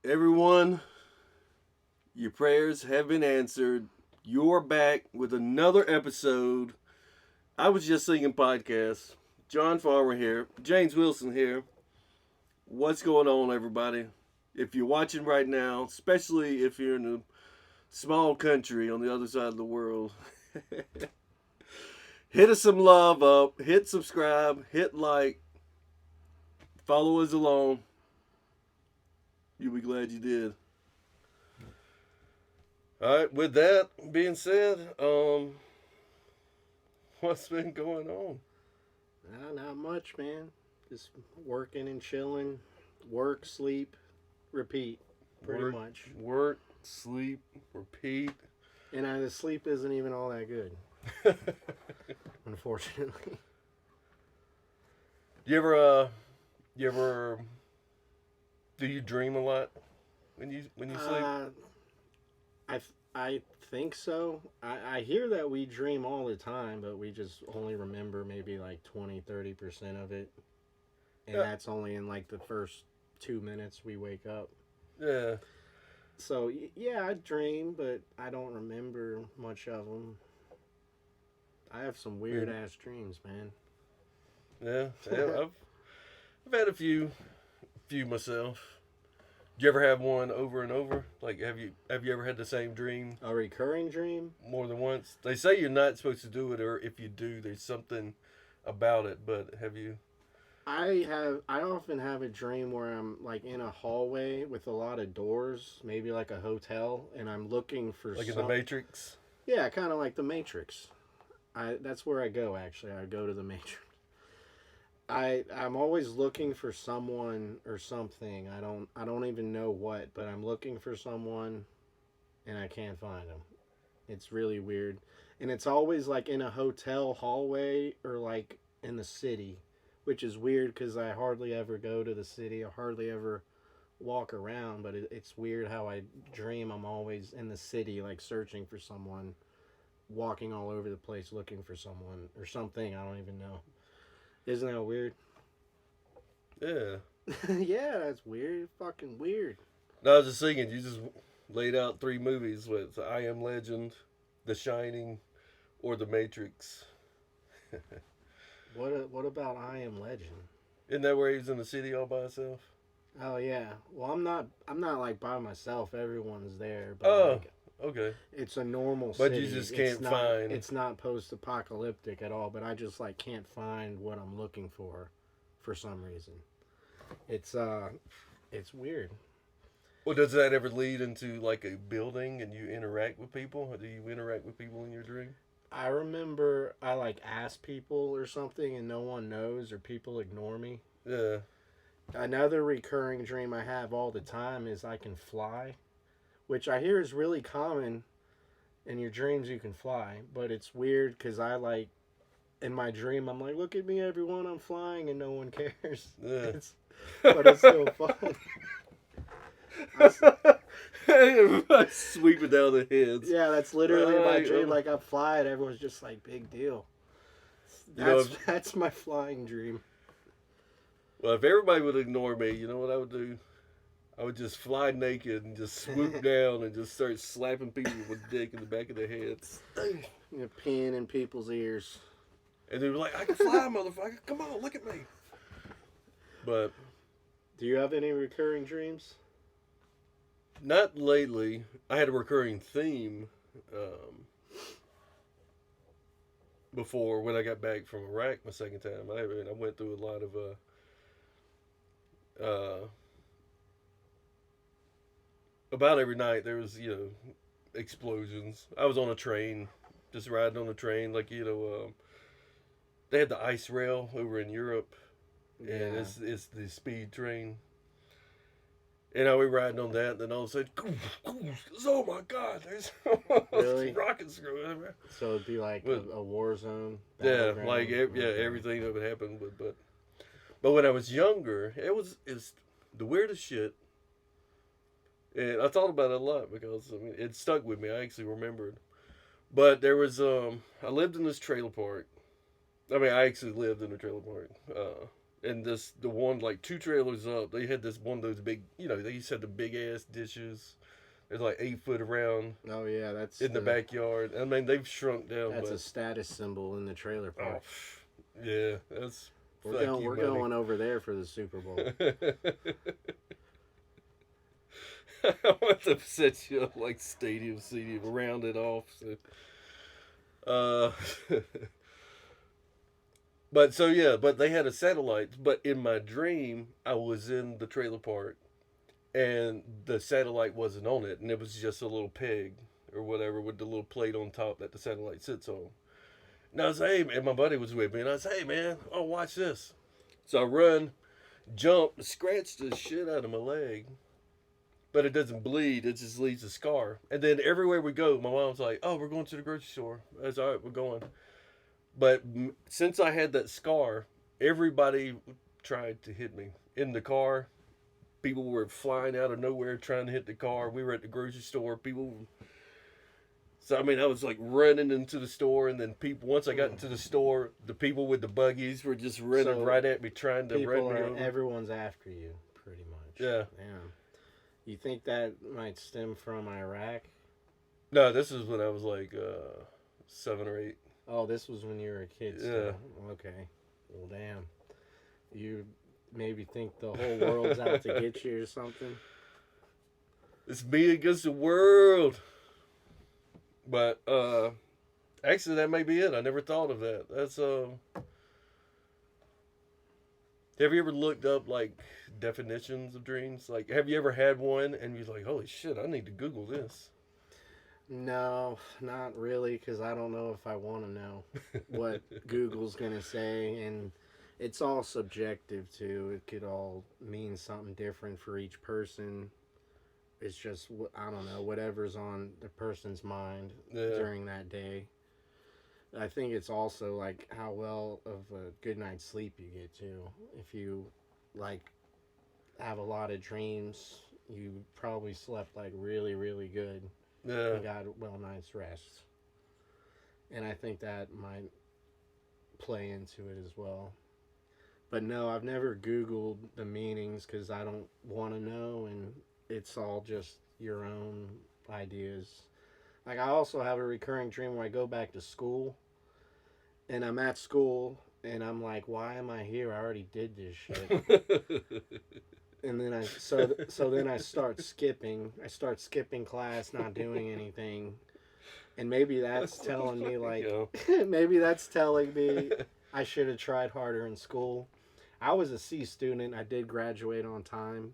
Everyone, your prayers have been answered. You're back with another episode. I was just singing podcast. John Farmer here. James Wilson here. What's going on, everybody? If you're watching right now, especially if you're in a small country on the other side of the world, hit us some love up. Hit subscribe. Hit like. Follow us along. You'll be glad you did. All right. With that being said, what's been going on? Not much, man. Just working and chilling. Work, sleep, repeat. Pretty much. Work, sleep, repeat. And the sleep isn't even all that good, unfortunately. You ever, do you dream a lot when you sleep? I think so. I hear that we dream all the time, but we just only remember maybe like 20-30% of it. And that's only in like the first 2 minutes we wake up. Yeah. So, yeah, I dream, but I don't remember much of them. I have some weird-ass dreams, man. Yeah, I've had a few myself. Do you ever have one over and over? Like, have you ever had the same dream? A recurring dream? More than once? They say you're not supposed to do it, or if you do, there's something about it. But have you? I often have a dream where I'm like in a hallway with a lot of doors, maybe like a hotel, and I'm looking for like in the Matrix. Yeah, kind of like the Matrix. That's where I go actually. I go to the Matrix. I'm always looking for someone or something. I don't even know what, but I'm looking for someone and I can't find them. It's really weird. And it's always like in a hotel hallway or like in the city, which is weird because I hardly ever go to the city. I hardly ever walk around, but it's weird how I dream I'm always in the city, like searching for someone, walking all over the place looking for someone or something. I don't even know. Isn't that weird? Yeah. Yeah, that's weird. Fucking weird. No, I was just thinking, you just laid out 3 movies with I Am Legend, The Shining, or The Matrix. What about I Am Legend? Isn't that where he was in the city all by himself? Oh yeah. Well, I'm not like by myself. Everyone's there. But like, okay. it's a normal but city. You just can't find. It's not post-apocalyptic at all. But I just like can't find what I'm looking for some reason. It's weird. Well, does that ever lead into like a building and you interact with people? Or do you interact with people in your dream? I remember I like ask people or something and no one knows or people ignore me. Yeah. Another recurring dream I have all the time is I can fly, which I hear is really common. In your dreams you can fly, but it's weird because I like, in my dream I'm like, look at me everyone, I'm flying, and no one cares. Yeah. But it's so fun. Everybody's sweeping down their heads. Yeah, that's literally my dream. Like I'm flying, everyone's just like, big deal. That's my flying dream. Well, if everybody would ignore me, you know what I would do? I would just fly naked and just swoop down and just start slapping people with dick in the back of their heads. You're peeing in people's ears. And they were like, I can fly, motherfucker. Come on, look at me. But. Do you have any recurring dreams? Not lately. I had a recurring theme before when I got back from Iraq my second time. I went through a lot of about every night there was, explosions. I was on a train, just riding on a train, like, they had the ice rail over in Europe, and it's the speed train. And I was riding on that, and then all of a sudden, oh my God, there's really? rockets going. So it'd be like a war zone. Yeah, like everything that would happen. But when I was younger, it's the weirdest shit. And I thought about it a lot because it stuck with me. I actually remembered. But there was I lived in this trailer park. I actually lived in a trailer park. And the one like 2 trailers up, they had this one of those big, they used to have the big ass dishes. They're like 8 foot around Oh yeah, in the backyard. I mean, they've shrunk down, that's a but status symbol in the trailer oh, park. yeah, that's We're fuck going. you We're money. going over there for the Super Bowl. I want to set you up like stadium seating, round it off. So, but so yeah, but they had a satellite. But in my dream, I was in the trailer park, and the satellite wasn't on it, and it was just a little peg or whatever with the little plate on top that the satellite sits on. And I was hey, and my buddy was with me, and I was hey man, oh watch this. So I run, jump, scratch the shit out of my leg, but it doesn't bleed. It just leaves a scar. And then everywhere we go, my mom's like, "Oh, we're going to the grocery store." That's all right. We're going. But since I had that scar, everybody tried to hit me in the car. People were flying out of nowhere trying to hit the car. We were at the grocery store. People. So I mean, I was like running into the store, and then people. Once I got into the store, the people with the buggies were just running So right at me, trying to run me over. Everyone's after you, pretty much. Yeah. Yeah. You think that might stem from Iraq? No, this is when I was like 7 or 8. Oh, this was when you were a kid. Yeah. Still. Okay. Well, damn. You maybe think the whole world's out to get you or something. It's me against the world. But actually, that may be it. I never thought of that. That's Have you ever looked up like definitions of dreams? Like, have you ever had one and you're like, holy shit, I need to Google this? No, not really, because I don't know if I want to know what Google's gonna say, and it's all subjective too. It could all mean something different for each person. It's just I don't know whatever's on the person's mind during that day. I think it's also like how well of a good night's sleep you get too. If you like have a lot of dreams, you probably slept like really, really good. Yeah. And got a well night's rest. And I think that might play into it as well. But no, I've never Googled the meanings because I don't want to know, and it's all just your own ideas. Like, I also have a recurring dream where I go back to school, and I'm at school, and I'm like, why am I here? I already did this shit. And then so then I start skipping. I start skipping class, not doing anything. And maybe that's telling me like maybe that's telling me I should have tried harder in school. I was a C student. I did graduate on time,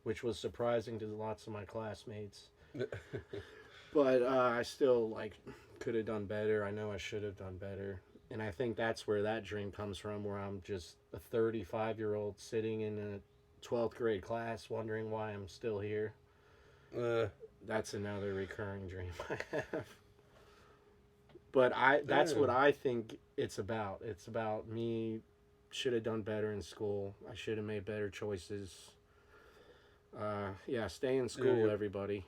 which was surprising to lots of my classmates. But I still like could have done better. I know I should have done better. And I think that's where that dream comes from, where I'm just a 35-year-old sitting in a 12th grade class wondering why I'm still here. That's another recurring dream I have. But that's what I think it's about. It's about me should have done better in school. I should have made better choices. Stay in school, everybody.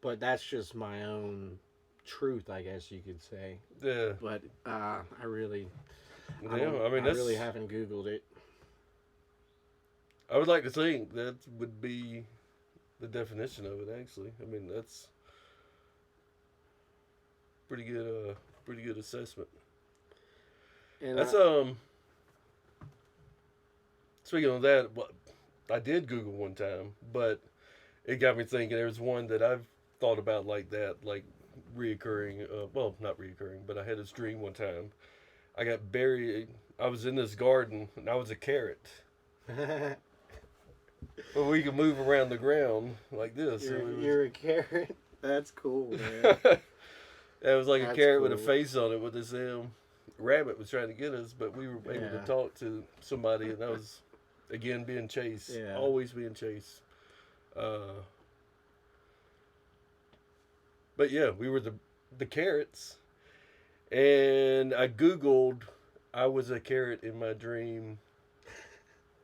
But that's just my own truth, I guess you could say. Yeah. But I really haven't Googled it. I would like to think that would be the definition of it. Actually, I mean that's pretty good assessment. And that's speaking of that, I did Google one time, but it got me thinking. There's one that I've thought about like that, like reoccurring. Well, not reoccurring, but I had this dream one time. I got buried. I was in this garden, and I was a carrot. But we could move around the ground like this. You're a carrot. That's cool, man. It was like a carrot with a face on it with this rabbit was trying to get us, but we were able to talk to somebody, and that was, again, being chased. Yeah. Always being chased. But yeah, we were the carrots. And I Googled, I was a carrot in my dream.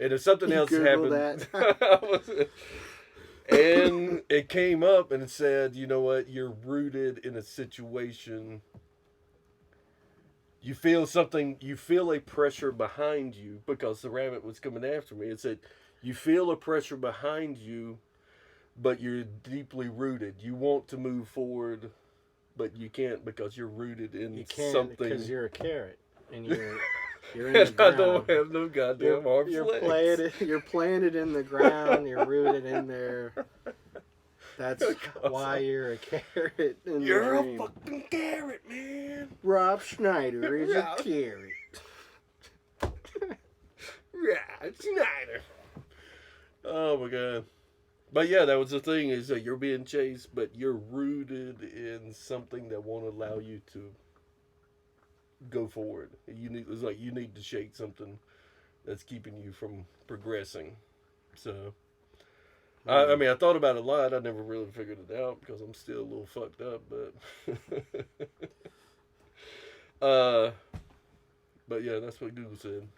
And if something else happened, and it came up and it said, you know what, you're rooted in a situation you feel something, you feel a pressure behind you because the rabbit was coming after me. It said, you feel a pressure behind you, but you're deeply rooted. You want to move forward, but you can't because you're rooted in You can't because something. you're a carrot and you're in the And I ground. don't have no goddamn arms legs. You're planted in the ground. You're rooted in there. That's why you're a carrot in the You're a dream. fucking carrot, man. Rob Schneider is Rob. a carrot. Right, Snyder. Oh my god. But yeah, that was the thing is that you're being chased, but you're rooted in something that won't allow you to go forward. It's like you need to shake something that's keeping you from progressing. So, I mean, I thought about it a lot. I never really figured it out because I'm still a little fucked up. But yeah, that's what Google said.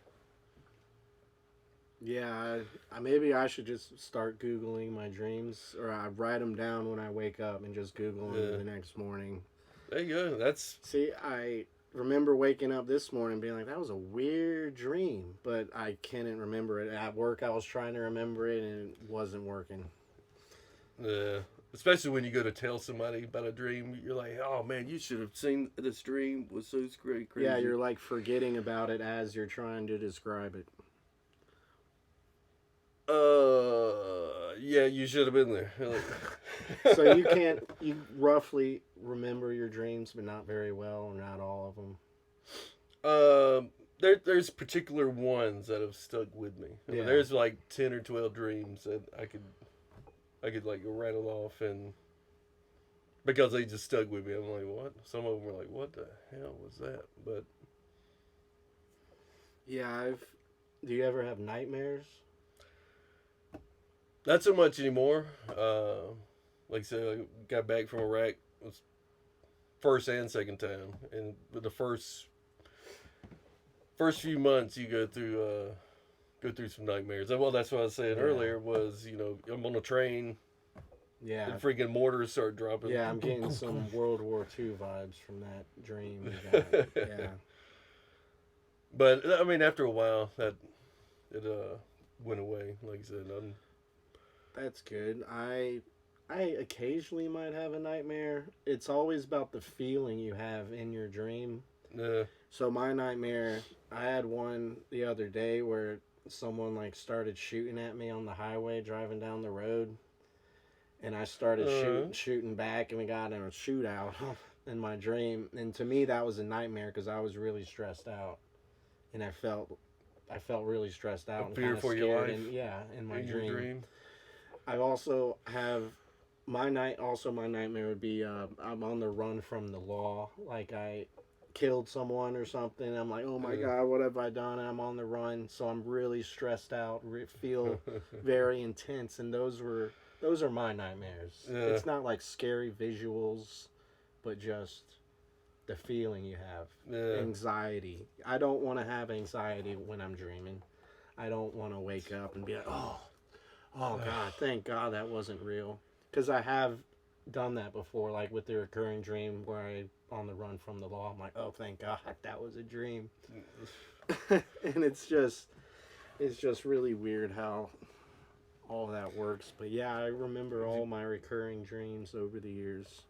Yeah, maybe I should just start Googling my dreams, or I write them down when I wake up and just Google them the next morning. There you go. That's See, I remember waking up this morning being like, that was a weird dream, but I can't remember it. At work, I was trying to remember it and it wasn't working. especially when you go to tell somebody about a dream, you're like, oh man, you should have seen this dream. It was so crazy. Yeah, you're like forgetting about it as you're trying to describe it. Yeah, you should have been there. So you roughly remember your dreams, but not very well, or not all of them. There's particular ones that have stuck with me. I mean, there's like 10 or 12 dreams that I could like rattle off, and because they just stuck with me, I'm like, what? Some of them were like, what the hell was that? But yeah, do you ever have nightmares? not so much anymore. Like I said, I got back from Iraq. It was first and second time, and the first few months you go through some nightmares. Well, that's what I was saying earlier. Was I'm on a train. Yeah. And freaking mortars start dropping. Yeah, I'm getting some World War II vibes from that dream. Yeah. But I mean, after a while, it went away. Like I said, that's good. I occasionally might have a nightmare. It's always about the feeling you have in your dream. Yeah. So my nightmare, I had one the other day where someone like started shooting at me on the highway driving down the road, and I started shooting back, and we got in a shootout in my dream. And to me, that was a nightmare because I was really stressed out, and I felt really stressed out and fear kind of for scared. your life. In my in dream. Your dream. I also have my nightmare would be I'm on the run from the law, like I killed someone or something. I'm like, oh my god, what have I done? And I'm on the run, so I'm really stressed out, feel very intense, and those are my nightmares. Yeah. It's not like scary visuals, but just the feeling you have. Anxiety. I don't want to have anxiety when I'm dreaming. I don't want to wake up and be like, oh god, thank god that wasn't real. Because I have done that before, like with the recurring dream where I on the run from the law. I'm like, oh thank god that was a dream. And it's just really weird how all that works. But yeah, I remember all my recurring dreams over the years.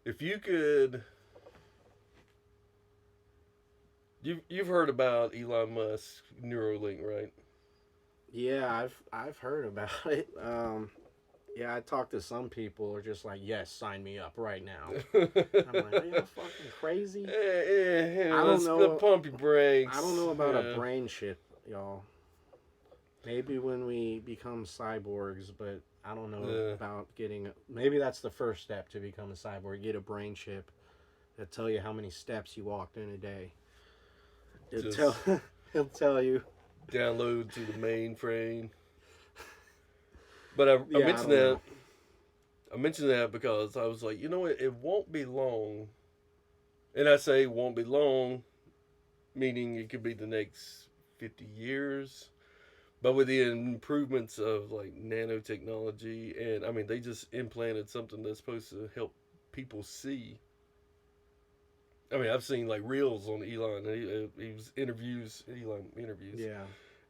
If you could, you've heard about Elon Musk Neuralink, right? Yeah, I've heard about it. Yeah, I talked to some people who are just like, yes, sign me up right now. I'm like, are you fucking crazy? I don't know. Pump your brakes. I don't know about a brain chip, y'all. Maybe when we become cyborgs, but I don't know about getting. Maybe that's the first step to become a cyborg. Get a brain chip that tell you how many steps you walked in a day. He'll tell you. Download to the mainframe. But I mentioned that. I mentioned that because I was like, you know what? It won't be long. And I say won't be long, meaning it could be the next 50 years. But with the improvements of like nanotechnology, and I mean, they just implanted something that's supposed to help people see. I mean, I've seen like reels on Elon. He was Elon interviews, Yeah.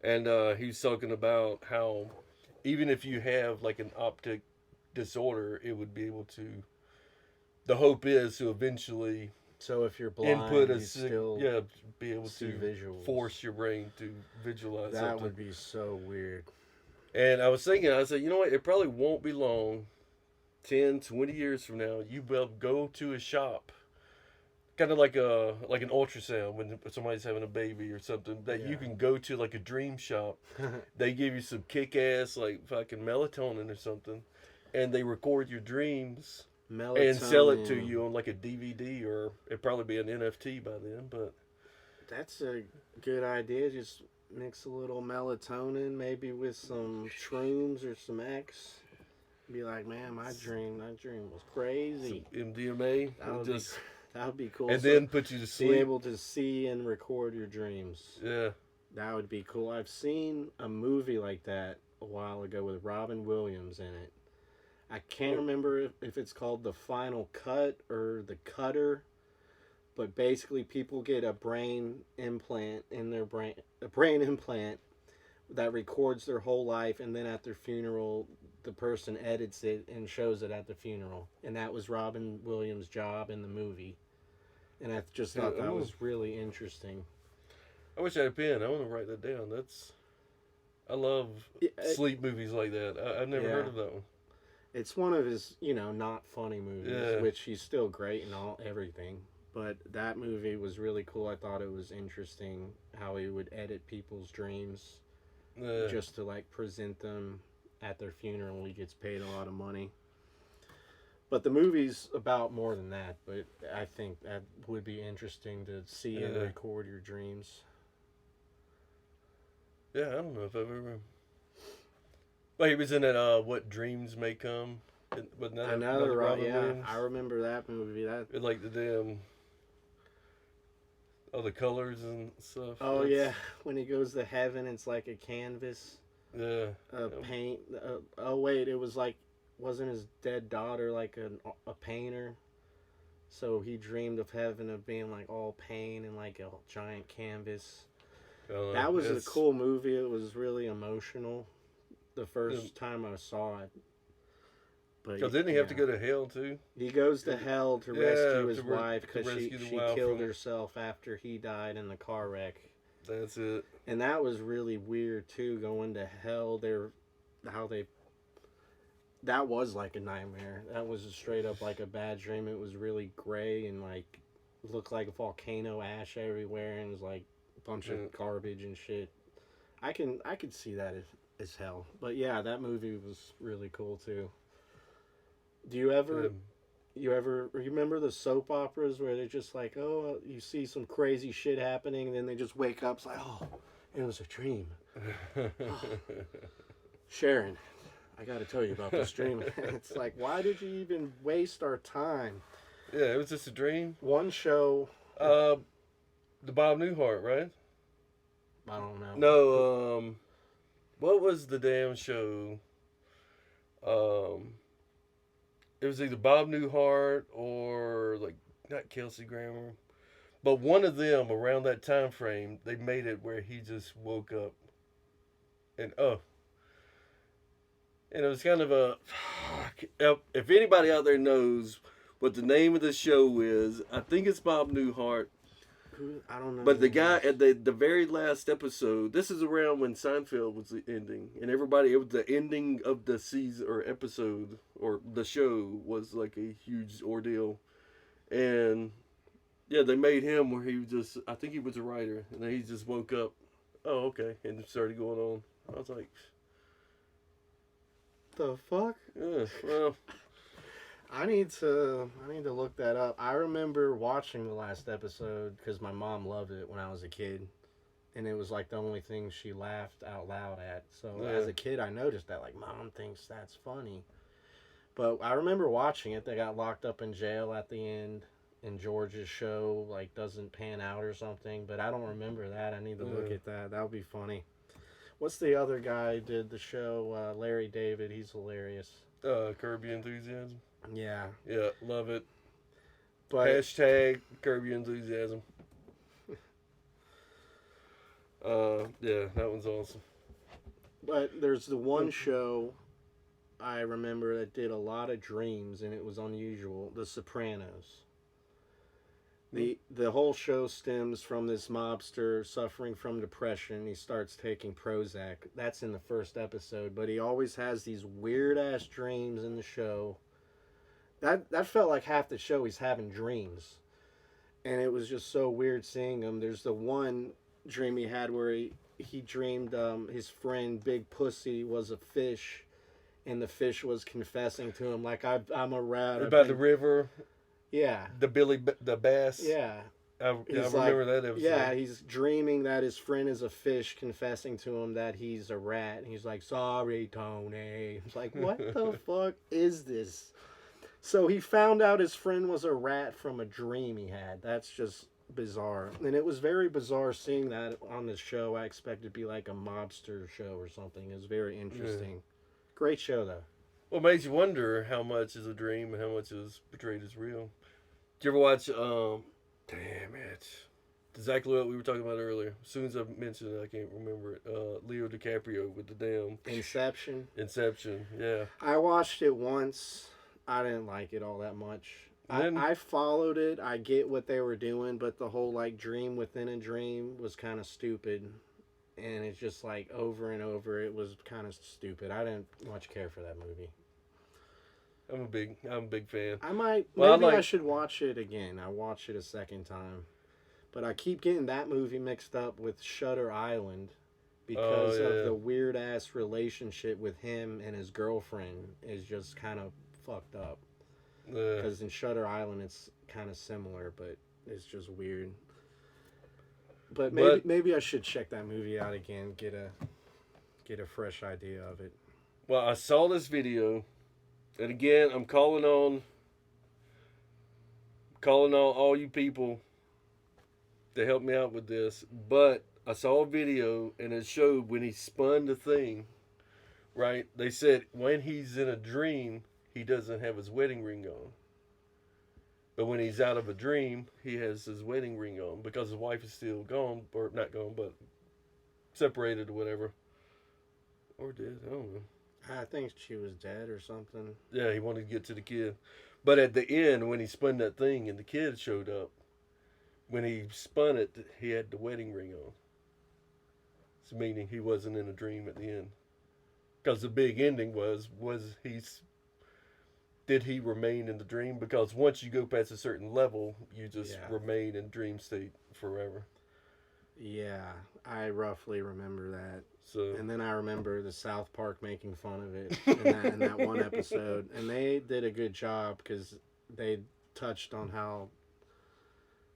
and he was talking about how even if you have like an optic disorder, it would be able to. The hope is to eventually So if you're input blind, a you still yeah, be able see to visuals. force your brain to visualize That something. would be so weird. And I was thinking, I said, you know what? It probably won't be long, 10, 20 years from now, you will go to a shop, kind of like an ultrasound when somebody's having a baby or something, that you Yeah. can go to like a dream shop. They give you some kick ass like fucking melatonin or something, and they record your dreams and sell it to Melatonin. you on like a DVD, or it'd probably be an NFT by then. But That's a good idea. Just mix a little melatonin, maybe with some shrooms or some X. Be like, man, that dream was crazy. some MDMA, That and would be, just that would be cool. and So then put you to be sleep. able to see and record your dreams. Yeah. That would be cool. I've seen a movie like that a while ago with Robin Williams in it. I can't remember if it's called The Final Cut or The Cutter, but basically people get a brain implant in their brain, a brain implant that records their whole life, and then at their funeral the person edits it and shows it at the funeral. And that was Robin Williams' job in the movie. And I just thought that was really interesting. I wish I had a pen. I want to write that down. I love sleep movies like that. I've never heard of that one. It's one of his, not funny movies, Yeah. which he's still great in everything. But that movie was really cool. I thought it was interesting how he would edit people's dreams just to like present them at their funeral. He gets paid a lot of money. But the movie's about more than that. But I think that would be interesting to see and record your dreams. Yeah, I don't know if I've ever. Well, he was in that What Dreams May Come. Another Robin Williams. I remember that movie. That like the damn. Oh, the colors and stuff. Oh yeah, when he goes to heaven, it's like a canvas. Yeah. Paint. Oh wait, it was like, wasn't his dead daughter like a painter? So he dreamed of heaven of being like all paint and like a giant canvas. That was a cool movie. It was really emotional the first time I saw it. But didn't he have to go to hell too? He goes to hell to rescue his wife because she killed herself after he died in the car wreck. That's it. And that was really weird too, going to hell. That was like a nightmare. That was straight up like a bad dream. It was really gray and like looked like a volcano ash everywhere, and it was like a bunch of garbage and shit. I could see that as hell. But yeah, that movie was really cool too. Do you ever remember the soap operas where they're just like, oh, you see some crazy shit happening, and then they just wake up, it's like, oh, it was a dream. Oh. Sharon, I got to tell you about this dream. It's like, why did you even waste our time? Yeah, it was just a dream. One show. The Bob Newhart, right? I don't know. No, what was the damn show? It was either Bob Newhart or like not Kelsey Grammer, but one of them around that time frame. They made it where he just woke up, and it was kind of a. If anybody out there knows what the name of the show is, I think it's Bob Newhart. I don't know. But the guy at the very last episode, this is around when Seinfeld was ending, and it was the ending of the season or episode or the show was like a huge ordeal, and yeah, they made him where he was just, I think he was a writer, and then he just woke up, oh okay, and it started going on. I was like, the fuck? Yeah, well. I need to look that up. I remember watching the last episode because my mom loved it when I was a kid, and it was like the only thing she laughed out loud at. So as a kid, I noticed that, like, mom thinks that's funny. But I remember watching it. They got locked up in jail at the end, and George's show like doesn't pan out or something. But I don't remember that. I need to look at that. That would be funny. What's the other guy who did the show? Larry David. He's hilarious. Curb Your Enthusiasm. Yeah. Yeah, love it. But Hashtag curb your enthusiasm. Yeah, that one's awesome. but there's the one show I remember that did a lot of dreams, and it was unusual. The Sopranos. The whole show stems from this mobster suffering from depression. He starts taking Prozac. That's in the first episode, but he always has these weird ass dreams in the show. That felt like half the show he's having dreams. And it was just so weird seeing him. There's the one dream he had where he dreamed his friend Big Pussy was a fish, and the fish was confessing to him like I'm a rat. About the river. Yeah. The bass. Yeah. I remember that episode. Yeah, he's dreaming that his friend is a fish, confessing to him that he's a rat. And he's like, sorry, Tony. It's like, what the fuck is this? So he found out his friend was a rat from a dream he had. That's just bizarre. And it was very bizarre seeing that on the show. I expected it to be like a mobster show or something. It was very interesting. Yeah. Great show, though. Well, it makes you wonder how much is a dream and how much is portrayed as real. Did you ever watch, damn it, exactly what we were talking about earlier. As soon as I mentioned it, I can't remember it. Leo DiCaprio with the damn... Inception, yeah. I watched it once. I didn't like it all that much. I followed it. I get what they were doing, but the whole, like, dream within a dream was kind of stupid. And it's just, like, over and over, it was kind of stupid. I didn't much care for that movie. I'm a big fan. I should watch it again. I watched it a second time. But I keep getting that movie mixed up with Shutter Island because of the weird ass relationship with him and his girlfriend is just kind of fucked up. Because in Shutter Island it's kind of similar, but it's just weird. But maybe I should check that movie out again, get a fresh idea of it. Well, I saw this video. And again, I'm calling on all you people to help me out with this. But I saw a video and it showed when he spun the thing, right? They said when he's in a dream, he doesn't have his wedding ring on. But when he's out of a dream, he has his wedding ring on because his wife is still gone, or not gone, but separated or whatever. Or dead, I don't know. I think she was dead or something. Yeah, he wanted to get to the kid. But at the end, when he spun that thing and the kid showed up, when he spun it, he had the wedding ring on. So meaning he wasn't in a dream at the end. Because the big ending did he remain in the dream? Because once you go past a certain level, you just remain in dream state forever. Yeah, I roughly remember that. So, and then I remember the South Park making fun of it in that one episode. And they did a good job because they touched on how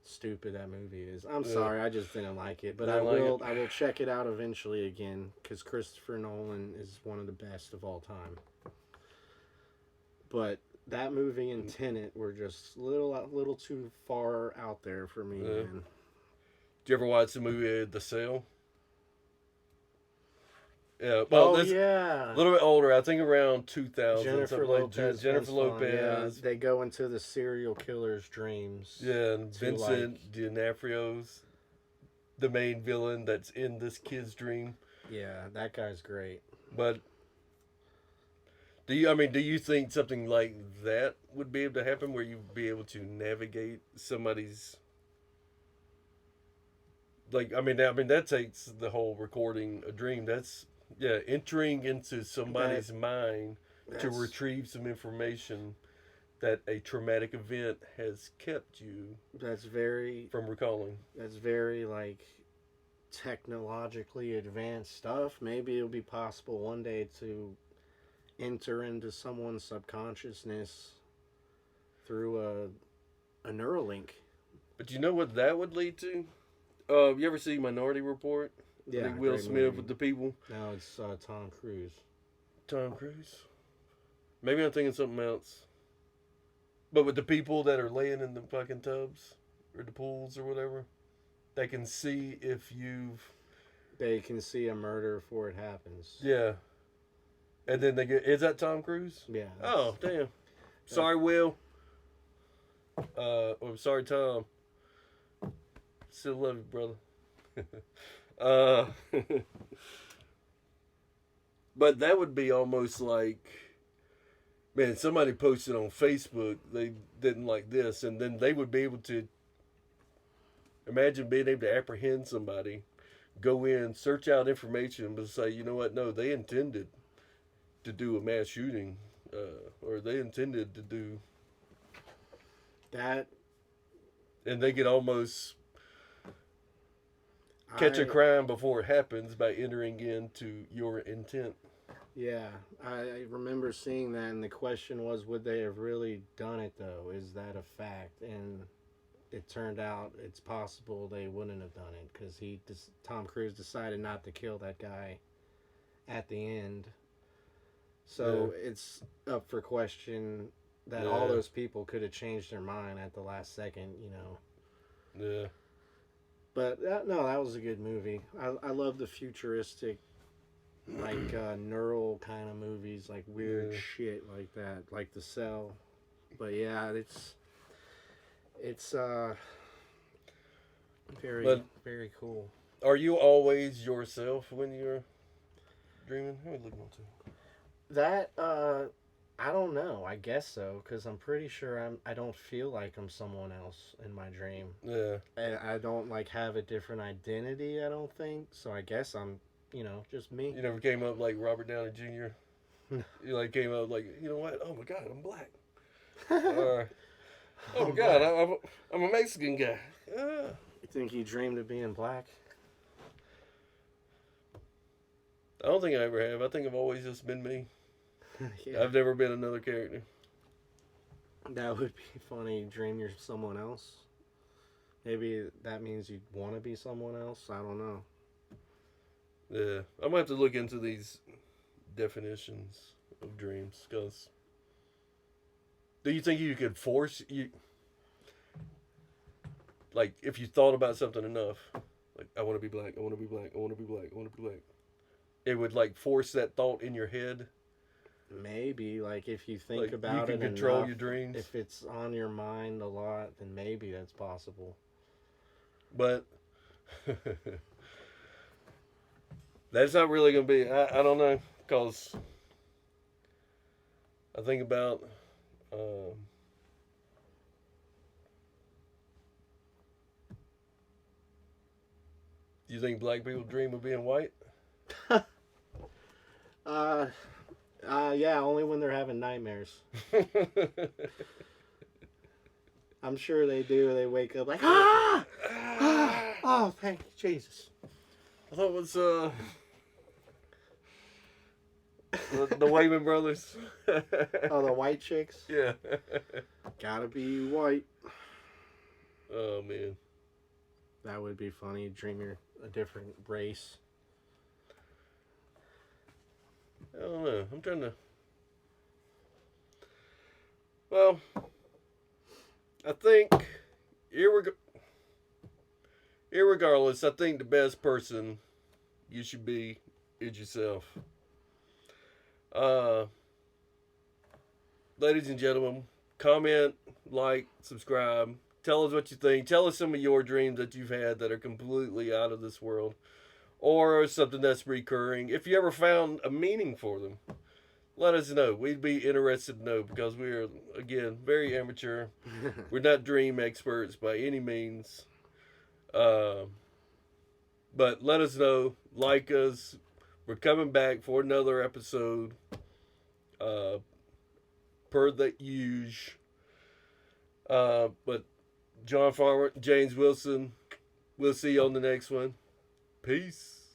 stupid that movie is. I'm sorry, I just didn't like it. But I will check it out eventually again because Christopher Nolan is one of the best of all time. But that movie and Tenet were just a little too far out there for me, man. Did you ever watch the movie The Sale? Yeah, well, a little bit older. I think around 2000. Jennifer Lopez. Jennifer Lopez. Yeah, they go into the serial killer's dreams. Yeah, and Vincent D'Onofrio's the main villain that's in this kid's dream. Yeah, that guy's great. But do you think something like that would be able to happen, where you'd be able to navigate somebody's? That takes the whole recording a dream. That's entering into somebody's mind to retrieve some information that a traumatic event has kept you from recalling. That's very technologically advanced stuff. Maybe it'll be possible one day to enter into someone's subconsciousness through a Neuralink. But you know what that would lead to? You ever see Minority Report? Yeah, Will Smith with the people. No, it's Tom Cruise. Tom Cruise. Maybe I'm thinking something else. But with the people that are laying in the fucking tubs or the pools or whatever, they can see if you've. They can see a murder before it happens. Yeah. And then they get. Is that Tom Cruise? Yeah. Oh damn. Sorry, Will. I'm sorry, Tom. Still love you, brother. uh, but that would be almost like, man, somebody posted on Facebook they didn't like this, and then they would be able to imagine being able to apprehend somebody, go in, search out information, but say, you know what? No, they intended to do a mass shooting, or they intended to do, That and they could almost catch a I crime before it happens by entering into your intent. Yeah, I remember seeing that, and the question was, would they have really done it though? Is that a fact? And it turned out it's possible they wouldn't have done it because Tom Cruise decided not to kill that guy at the end. So it's up for question that all Yeah. those people could have changed their mind at the last second, you know. Yeah. But no, that was a good movie. I love the futuristic, like neural kind of movies, like weird Yeah. shit like that, like The Cell. But yeah, it's very But very cool. are you always yourself when you're dreaming? Who are we looking on to? That I don't know. I guess so because I'm pretty sure I don't feel like I'm someone else in my dream. Yeah. I don't like have a different identity. I don't think so. I guess I'm just me. You never came up like Robert Downey Jr. You like came up like, you know what? Oh my God, I'm black. Or, oh my God, I'm a Mexican guy. You think you dreamed of being black? I don't think I ever have. I think I've always just been me. Yeah. I've never been another character. That would be funny. Dream you're someone else. Maybe that means you want to be someone else. I don't know. Yeah, I'm gonna have to look into these definitions of dreams. Cause do you think you could force you, like, if you thought about something enough, like I want to be black, I want to be black, I want to be black, I want to be black, it would like force that thought in your head. Maybe like if you think Like about you it can control enough, your dreams, if it's on your mind a lot, then maybe that's possible. but that's not really gonna be. I don't know, cause I think about. You think black people dream of being white? Uh, yeah, only when they're having nightmares. I'm sure they do. They wake up like, oh, thank you, Jesus. I thought it was the Wayman brothers. Oh, the white chicks? Yeah. Gotta be white. Oh man. That would be funny. Dream you're a different race. I don't know. I'm trying to. Well, I think, irregardless, I think the best person you should be is yourself. Ladies and gentlemen, comment, like, subscribe. Tell us what you think. Tell us some of your dreams that you've had that are completely out of this world, or something that's recurring. If you ever found a meaning for them, let us know. We'd be interested to know because we're, again, very amateur. We're not dream experts by any means. But let us know. Like us. We're coming back for another episode. Per the usual. But John Farmer, James Wilson, we'll see you on the next one. Peace.